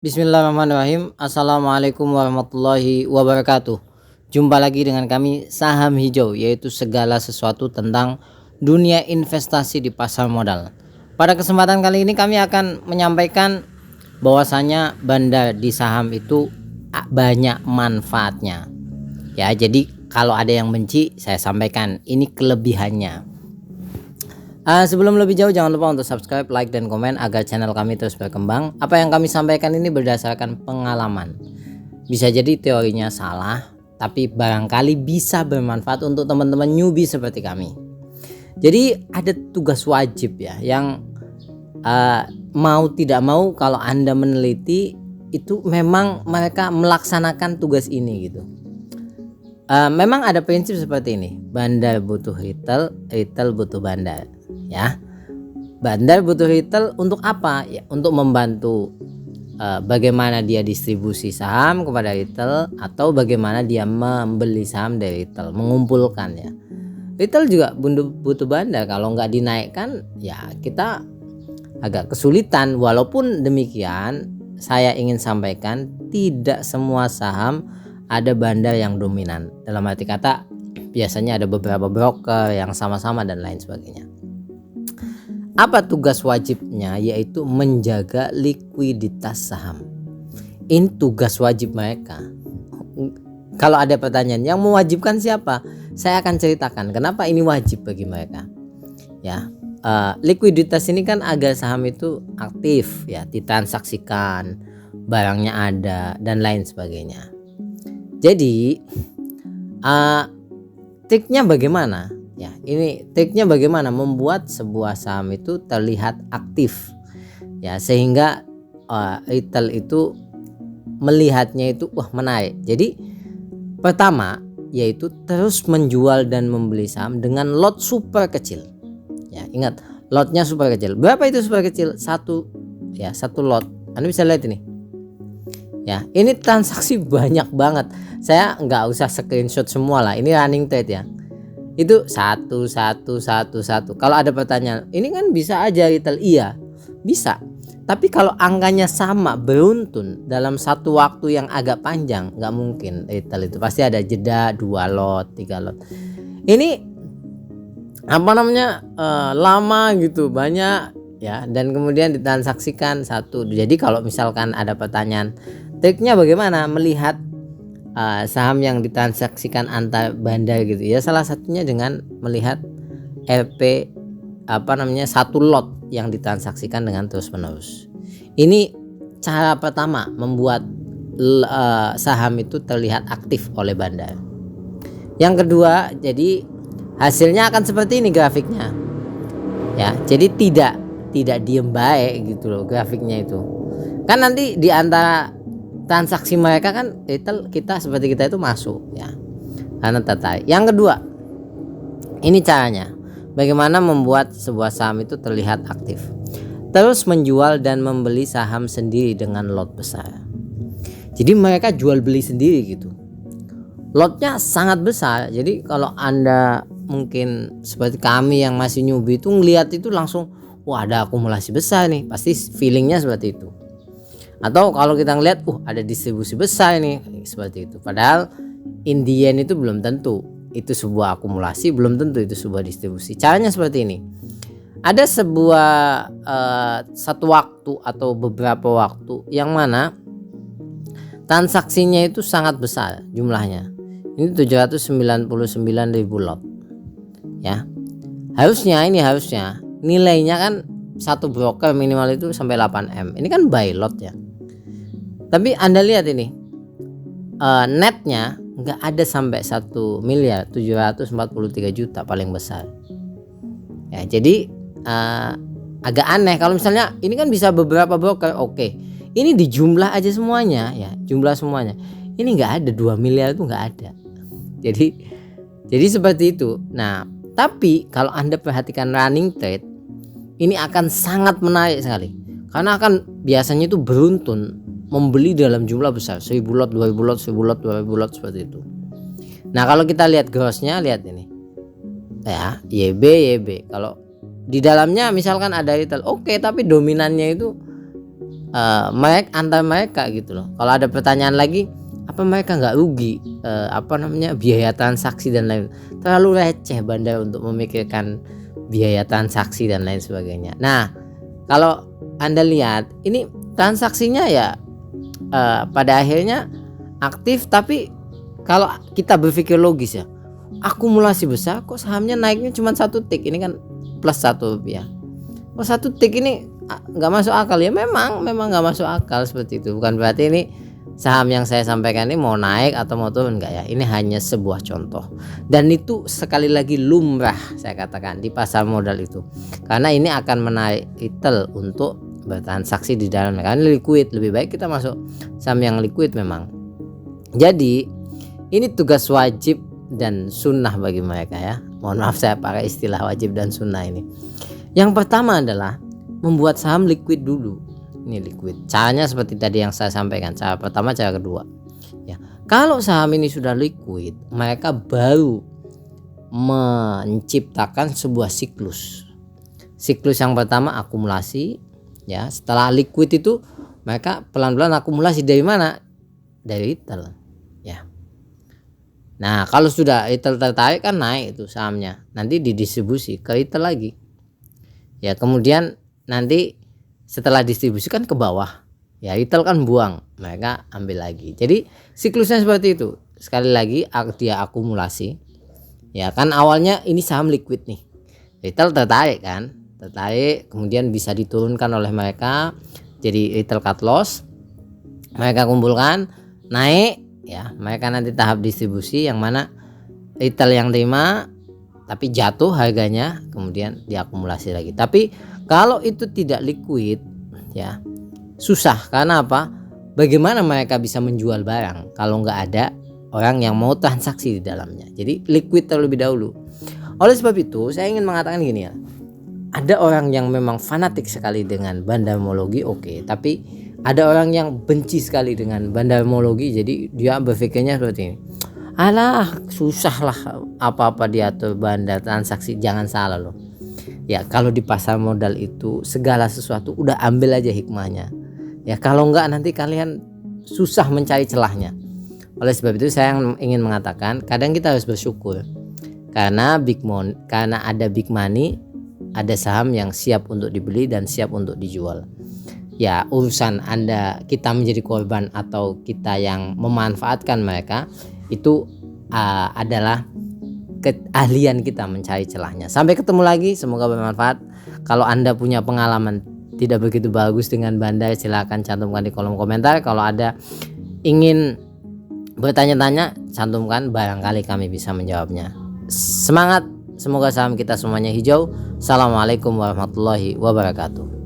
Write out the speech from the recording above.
Bismillahirrahmanirrahim. Assalamualaikum warahmatullahi wabarakatuh. Jumpa lagi dengan kami Saham Hijau, yaitu segala sesuatu tentang dunia investasi di pasar modal. Pada kesempatan kali ini kami akan menyampaikan bahwasanya bandar di saham itu banyak manfaatnya. Ya, jadi kalau ada yang benci, saya sampaikan ini kelebihannya. Sebelum lebih jauh, jangan lupa untuk subscribe, like, dan komen agar channel kami terus berkembang. Apa yang kami sampaikan ini berdasarkan pengalaman. Bisa jadi teorinya salah, tapi barangkali bisa bermanfaat untuk teman-teman newbie seperti kami. Jadi ada tugas wajib ya, yang mau tidak mau kalau Anda meneliti itu memang mereka melaksanakan tugas ini gitu. Memang ada prinsip seperti ini: bandar butuh retail, retail butuh bandar. Ya, bandar butuh retail untuk apa? Ya, untuk membantu bagaimana dia distribusi saham kepada retail atau bagaimana dia membeli saham dari retail, mengumpulkan ya. Retail juga butuh bandar. Kalau nggak dinaikkan, ya kita agak kesulitan. Walaupun demikian, saya ingin sampaikan tidak semua saham ada bandar yang dominan. Dalam arti kata, biasanya ada beberapa broker yang sama-sama dan lain sebagainya. Apa tugas wajibnya? Yaitu menjaga likuiditas saham. Ini tugas wajib mereka. Kalau ada pertanyaan, yang mewajibkan siapa? Saya akan ceritakan kenapa ini wajib bagi mereka. Ya, likuiditas ini kan agar saham itu aktif, ya, ditransaksikan, barangnya ada dan lain sebagainya. Jadi triknya bagaimana? Ya, ini triknya bagaimana membuat sebuah saham itu terlihat aktif, ya, sehingga retail itu melihatnya itu menarik. Jadi pertama yaitu terus menjual dan membeli saham dengan lot super kecil. Ya, ingat, lotnya super kecil. Berapa itu super kecil? Satu lot. Anda bisa lihat ini. Ya, ini transaksi banyak banget. Saya nggak usah screenshot semua lah. Ini running trade ya. Itu satu. Kalau ada pertanyaan, ini kan bisa aja retail. Iya, bisa. Tapi kalau angkanya sama beruntun dalam satu waktu yang agak panjang, nggak mungkin retail itu. Pasti ada jeda 2 lot, 3 lot. Ini lama gitu, banyak ya, dan kemudian ditransaksikan satu. Jadi kalau misalkan ada pertanyaan, triknya bagaimana melihat saham yang ditransaksikan antar bandar gitu ya, salah satunya dengan melihat RP satu lot yang ditransaksikan dengan terus menerus. Ini cara pertama membuat saham itu terlihat aktif oleh bandar. Yang kedua, jadi hasilnya akan seperti ini grafiknya ya, jadi tidak diem baik gitu loh grafiknya itu. Kan nanti di antara transaksi mereka kan retail seperti kita itu masuk ya, karena tertarik. Yang kedua, ini caranya bagaimana membuat sebuah saham itu terlihat aktif. Terus menjual dan membeli saham sendiri dengan lot besar. Jadi mereka jual beli sendiri gitu. Lotnya sangat besar. Jadi kalau Anda mungkin seperti kami yang masih newbie itu ngelihat itu langsung, wah, ada akumulasi besar nih. Pasti feelingnya seperti itu. Atau kalau kita ngelihat, ada distribusi besar nih, seperti itu. Padahal in the end itu belum tentu itu sebuah akumulasi, belum tentu itu sebuah distribusi. Caranya seperti ini. Ada sebuah satu waktu atau beberapa waktu yang mana transaksinya itu sangat besar jumlahnya. Ini 799.000 lot. Ya. Harusnya nilainya kan satu broker minimal itu sampai 8M. Ini kan buy lot ya. Tapi Anda lihat ini, netnya nggak ada sampai 1.743.000.000 paling besar. Ya, jadi agak aneh kalau misalnya ini kan bisa beberapa broker. Oke, ini dijumlah aja semuanya ya, jumlah semuanya. Ini nggak ada 2 miliar itu nggak ada. Jadi seperti itu. Nah, tapi kalau Anda perhatikan running trade, ini akan sangat menarik sekali. Karena akan biasanya itu beruntun membeli dalam jumlah besar, 1000 lot, 2000 lot, 1000 lot, 2000 lot, seperti itu. Nah, kalau kita lihat grossnya, lihat ini ya, YB. Kalau di dalamnya misalkan ada retail, oke, tapi dominannya itu mereka antar mereka gitu loh. Kalau ada pertanyaan lagi, apa mereka nggak rugi biaya transaksi dan lain, terlalu receh bandar untuk memikirkan biaya transaksi dan lain sebagainya. Nah, kalau Anda lihat ini transaksinya ya pada akhirnya aktif, tapi kalau kita berpikir logis ya, akumulasi besar kok sahamnya naiknya cuma 1 tik, ini kan plus Rp1. Oh 1 tik ini nggak masuk akal ya, memang nggak masuk akal seperti itu. Bukan berarti ini saham yang saya sampaikan ini mau naik atau mau turun, enggak ya. Ini hanya sebuah contoh, dan itu sekali lagi lumrah saya katakan di pasar modal itu, karena ini akan menarik retail untuk bertransaksi di dalamnya, karena liquid. Lebih baik kita masuk saham yang liquid memang. Jadi ini tugas wajib dan sunnah bagi mereka ya. Mohon maaf saya pakai istilah wajib dan sunnah ini. Yang pertama adalah membuat saham liquid dulu. Ini liquid. Caranya seperti tadi yang saya sampaikan. Cara pertama, cara kedua. Ya, kalau saham ini sudah liquid, mereka baru menciptakan sebuah siklus. Siklus yang pertama akumulasi. Ya, setelah liquid itu mereka pelan-pelan akumulasi dari mana? Dari retail. Ya. Nah, kalau sudah retail tertarik kan naik itu sahamnya. Nanti didistribusi ke retail lagi. Ya, kemudian nanti setelah distribusi kan ke bawah, ya retail kan buang, mereka ambil lagi. Jadi siklusnya seperti itu. Sekali lagi dia akumulasi, ya kan awalnya ini saham liquid nih, retail tertarik kan, kemudian bisa diturunkan oleh mereka jadi retail cut loss, mereka kumpulkan naik, ya mereka nanti tahap distribusi yang mana retail yang terima tapi jatuh harganya, kemudian diakumulasi lagi. Tapi kalau itu tidak liquid ya susah. Karena apa? Bagaimana mereka bisa menjual barang kalau nggak ada orang yang mau transaksi di dalamnya? Jadi liquid terlebih dahulu. Oleh sebab itu saya ingin mengatakan gini ya, ada orang yang memang fanatik sekali dengan bandarmologi, oke, tapi ada orang yang benci sekali dengan bandarmologi. Jadi dia berpikirnya seperti ini, alah susah lah apa-apa diatur bandar transaksi. Jangan salah loh ya, kalau di pasar modal itu segala sesuatu udah ambil aja hikmahnya ya, kalau enggak nanti kalian susah mencari celahnya. Oleh sebab itu saya ingin mengatakan kadang kita harus bersyukur karena ada big money, ada saham yang siap untuk dibeli dan siap untuk dijual. Ya urusan kita menjadi korban atau kita yang memanfaatkan mereka, itu adalah keahlian kita mencari celahnya. Sampai ketemu lagi, semoga bermanfaat. Kalau Anda punya pengalaman tidak begitu bagus dengan bandar, silakan cantumkan di kolom komentar. Kalau ada ingin bertanya-tanya, cantumkan, barangkali kami bisa menjawabnya. Semangat, semoga saham kita semuanya hijau. Assalamualaikum warahmatullahi wabarakatuh.